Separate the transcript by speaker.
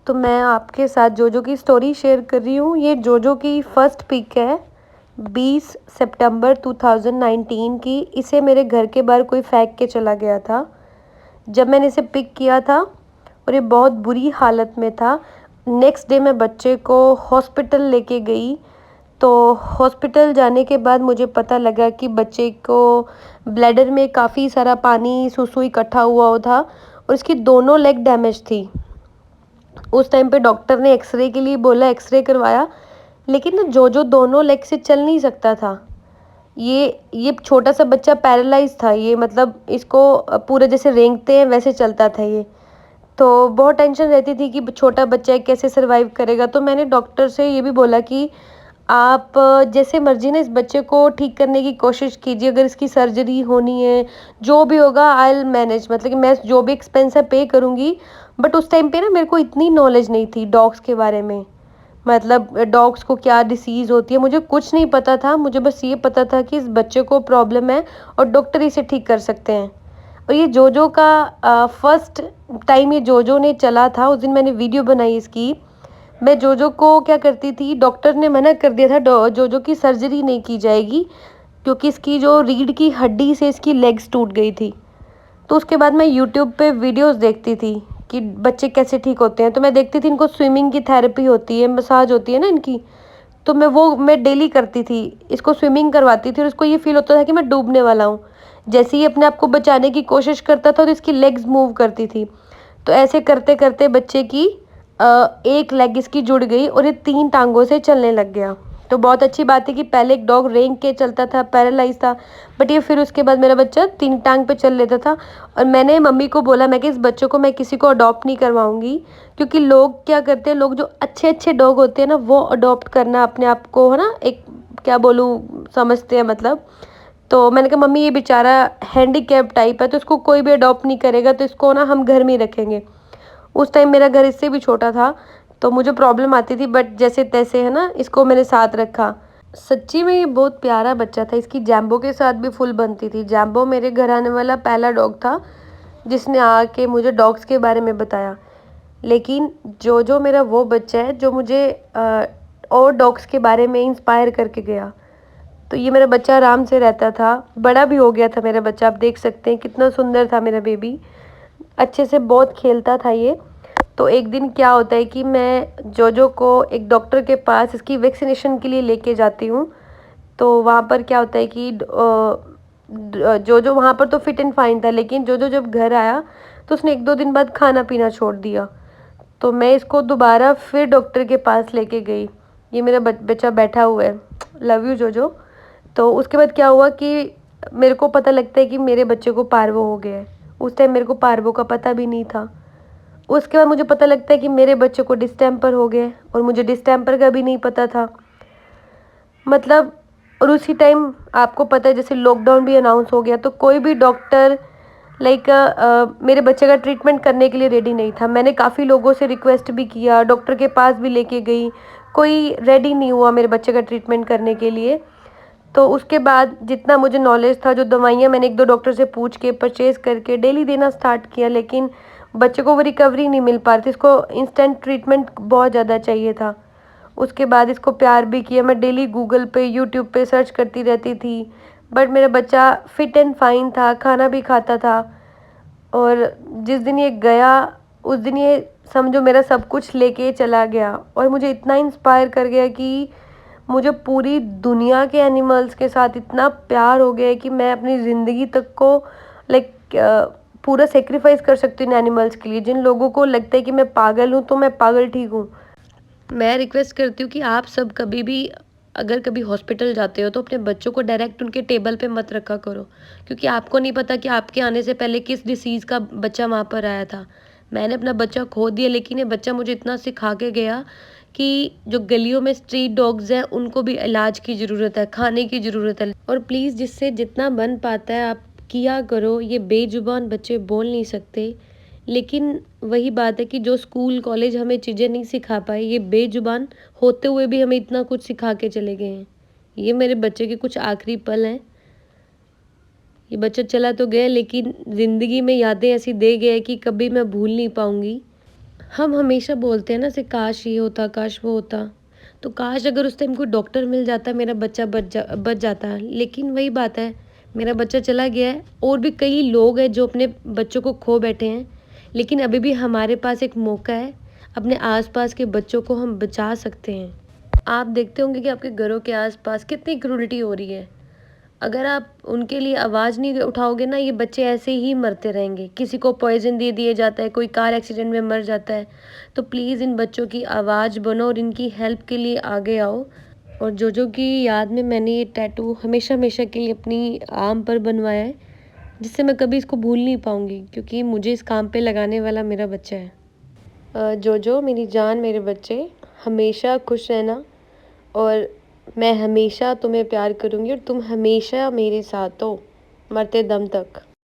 Speaker 1: तो मैं आपके साथ जोजो की स्टोरी शेयर कर रही हूँ। ये जोजो की फर्स्ट पिक है 20 सितंबर 2019 की। इसे मेरे घर के बाहर कोई फेंक के चला गया था। जब मैंने इसे पिक किया था और ये बहुत बुरी हालत में था। नेक्स्ट डे मैं बच्चे को हॉस्पिटल लेके गई। तो हॉस्पिटल जाने के बाद मुझे पता लगा कि बच्चे को ब्लैडर में काफ़ी सारा पानी सुसु इकट्ठा हुआ था और इसकी दोनों लेग डैमेज थी। उस टाइम पे डॉक्टर ने एक्सरे के लिए बोला, एक्सरे करवाया, लेकिन ना जोजो दोनों लेग से चल नहीं सकता था। ये छोटा सा बच्चा पैरालाइज था। ये मतलब इसको पूरा जैसे रेंगते हैं वैसे चलता था ये। तो बहुत टेंशन रहती थी कि छोटा बच्चा है कैसे सरवाइव करेगा। तो मैंने डॉक्टर से ये भी बोला कि आप जैसे मर्जी ना इस बच्चे को ठीक करने की कोशिश कीजिए। अगर इसकी सर्जरी होनी है, जो भी होगा आई विल मैनेज, मतलब कि मैं जो भी एक्सपेंस है पे करूँगी। बट उस टाइम पे ना मेरे को इतनी नॉलेज नहीं थी डॉग्स के बारे में। मतलब डॉग्स को क्या डिसीज़ होती है मुझे कुछ नहीं पता था। मुझे बस ये पता था कि इस बच्चे को प्रॉब्लम है और डॉक्टर इसे ठीक कर सकते हैं। और ये जोजो का फर्स्ट टाइम ये जोजो ने चला था। उस दिन मैंने वीडियो बनाई इसकी। मैं जोजो को क्या करती थी, डॉक्टर ने मना कर दिया था जोजो की सर्जरी नहीं की जाएगी क्योंकि इसकी जो रीढ़ की हड्डी से इसकी लेग्स टूट गई थी। तो उसके बाद मैं यूट्यूब पे वीडियोस देखती थी कि बच्चे कैसे ठीक होते हैं। तो मैं देखती थी इनको स्विमिंग की थेरेपी होती है, मसाज होती है ना इनकी। तो मैं डेली करती थी, इसको स्विमिंग करवाती थी और उसको ये फील होता था कि मैं डूबने वाला हूँ। जैसे ही अपने आप को बचाने की कोशिश करता था तो इसकी लेग्स मूव करती थी। तो ऐसे करते करते बच्चे की एक लेग इसकी जुड़ गई और ये 3 टांगों से चलने लग गया। तो बहुत अच्छी बात है कि पहले एक डॉग रेंग के चलता था, पैरालाइज था, बट ये फिर उसके बाद मेरा बच्चा 3 टांग पे चल लेता था। और मैंने मम्मी को बोला मैं कि इस बच्चों को मैं किसी को अडॉप्ट नहीं करवाऊंगी क्योंकि लोग क्या करते हैं, लोग जो अच्छे अच्छे डॉग होते हैं ना वो अडॉप्ट करना अपने आप को है ना एक क्या बोलूँ समझते हैं मतलब। तो मैंने कहा मम्मी ये बेचारा हैंडीकैप टाइप है तो इसको कोई भी अडॉप्ट नहीं करेगा, तो इसको ना हम घर में ही रखेंगे। उस टाइम मेरा घर इससे भी छोटा था तो मुझे प्रॉब्लम आती थी, बट जैसे तैसे है ना इसको मैंने साथ रखा। सच्ची में ये बहुत प्यारा बच्चा था। इसकी जैम्बो के साथ भी फुल बनती थी। जैम्बो मेरे घर आने वाला पहला डॉग था जिसने आके मुझे डॉग्स के बारे में बताया। लेकिन जो मेरा वो बच्चा है जो मुझे और डॉग्स के बारे में इंस्पायर करके गया। तो ये मेरा बच्चा आराम से रहता था, बड़ा भी हो गया था मेरा बच्चा। आप देख सकते हैं कितना सुंदर था मेरा बेबी, अच्छे से बहुत खेलता था ये। तो एक दिन क्या होता है कि मैं जोजो को एक डॉक्टर के पास इसकी वैक्सीनेशन के लिए लेके जाती हूँ। तो वहाँ पर क्या होता है कि जोजो वहाँ पर तो फिट एंड फाइन था, लेकिन जोजो जब घर आया तो उसने 1-2 दिन बाद खाना पीना छोड़ दिया। तो मैं इसको दोबारा फिर डॉक्टर के पास लेके गई। ये मेरा बच्चा बैठा हुआ है, लव यू जोजो। तो उसके बाद क्या हुआ कि मेरे को पता लगता है कि मेरे बच्चे को पार्वो हो गया है। उस टाइम मेरे को पार्वो का पता भी नहीं था। उसके बाद मुझे पता लगता है कि मेरे बच्चे को डिस्टेम्पर हो गया और मुझे डिस्टेम्पर का भी नहीं पता था मतलब। और उसी टाइम आपको पता है जैसे लॉकडाउन भी अनाउंस हो गया तो कोई भी डॉक्टर लाइक मेरे बच्चे का ट्रीटमेंट करने के लिए रेडी नहीं था। मैंने काफ़ी लोगों से रिक्वेस्ट भी किया, डॉक्टर के पास भी लेके गई, कोई रेडी नहीं हुआ मेरे बच्चे का ट्रीटमेंट करने के लिए। तो उसके बाद जितना मुझे नॉलेज था, जो दवाइयाँ मैंने 1-2 डॉक्टर से पूछ के परचेज़ करके डेली देना स्टार्ट किया, लेकिन बच्चे को वो रिकवरी नहीं मिल पा रही थी। इसको इंस्टेंट ट्रीटमेंट बहुत ज़्यादा चाहिए था। उसके बाद इसको प्यार भी किया। मैं डेली गूगल पे यूट्यूब पे सर्च करती रहती थी, बट मेरा बच्चा फिट एंड फाइन था, खाना भी खाता था। और जिस दिन ये गया उस दिन ये समझो मेरा सब कुछ लेके चला गया और मुझे इतना इंस्पायर कर गया कि मुझे पूरी दुनिया के एनिमल्स के साथ इतना प्यार हो गया है कि मैं अपनी ज़िंदगी तक को लाइक पूरा सेक्रीफाइस कर सकती हूँ इन एनिमल्स के लिए। जिन लोगों को लगता है कि मैं पागल हूँ तो मैं पागल ठीक हूँ। मैं रिक्वेस्ट करती हूँ कि आप सब कभी भी अगर कभी हॉस्पिटल जाते हो तो अपने बच्चों को डायरेक्ट उनके टेबल पे मत रखा करो क्योंकि आपको नहीं पता कि आपके आने से पहले किस डिसीज़ का बच्चा वहाँ पर आया था। मैंने अपना बच्चा खो दिया, लेकिन ये बच्चा मुझे इतना सिखा के गया कि जो गलियों में स्ट्रीट डॉग्स हैं उनको भी इलाज की ज़रूरत है, खाने की ज़रूरत है। और प्लीज़ जिससे जितना बन पाता है आप किया करो। ये बेजुबान बच्चे बोल नहीं सकते, लेकिन वही बात है कि जो स्कूल कॉलेज हमें चीज़ें नहीं सिखा पाए, ये बेजुबान होते हुए भी हमें इतना कुछ सिखा के चले गए हैं। ये मेरे बच्चे के कुछ आखिरी पल हैं। ये बच्चा चला तो गया लेकिन ज़िंदगी में यादें ऐसी दे गया है कि कभी मैं भूल नहीं पाऊँगी। हम हमेशा बोलते हैं ना से काश ये होता, काश वो होता। तो काश अगर उस टाइम कोई डॉक्टर मिल जाता, मेरा बच्चा बच जाता। लेकिन वही बात है, मेरा बच्चा चला गया है और भी कई लोग हैं जो अपने बच्चों को खो बैठे हैं। लेकिन अभी भी हमारे पास एक मौका है, अपने आस-पास के बच्चों को हम बचा सकते हैं। आप देखते होंगे कि आपके घरों के आस-पास कितनी क्रूरटी हो रही है। अगर आप उनके लिए आवाज़ नहीं उठाओगे ना, ये बच्चे ऐसे ही मरते रहेंगे। किसी को पॉइज़न दे दिया जाता है, कोई कार एक्सीडेंट में मर जाता है। तो प्लीज़ इन बच्चों की आवाज़ बनो और इनकी हेल्प के लिए आगे आओ। और जोजो की याद में मैंने ये टैटू हमेशा-हमेशा के लिए अपनी आर्म पर बनवाया है, जिससे मैं कभी इसको भूल नहीं पाऊँगी, क्योंकि मुझे इस काम पे लगाने वाला मेरा बच्चा है। जोजो मेरी जान, मेरे बच्चे, हमेशा खुश रहना और मैं हमेशा तुम्हें प्यार करूँगी और तुम हमेशा मेरे साथ हो, मरते दम तक।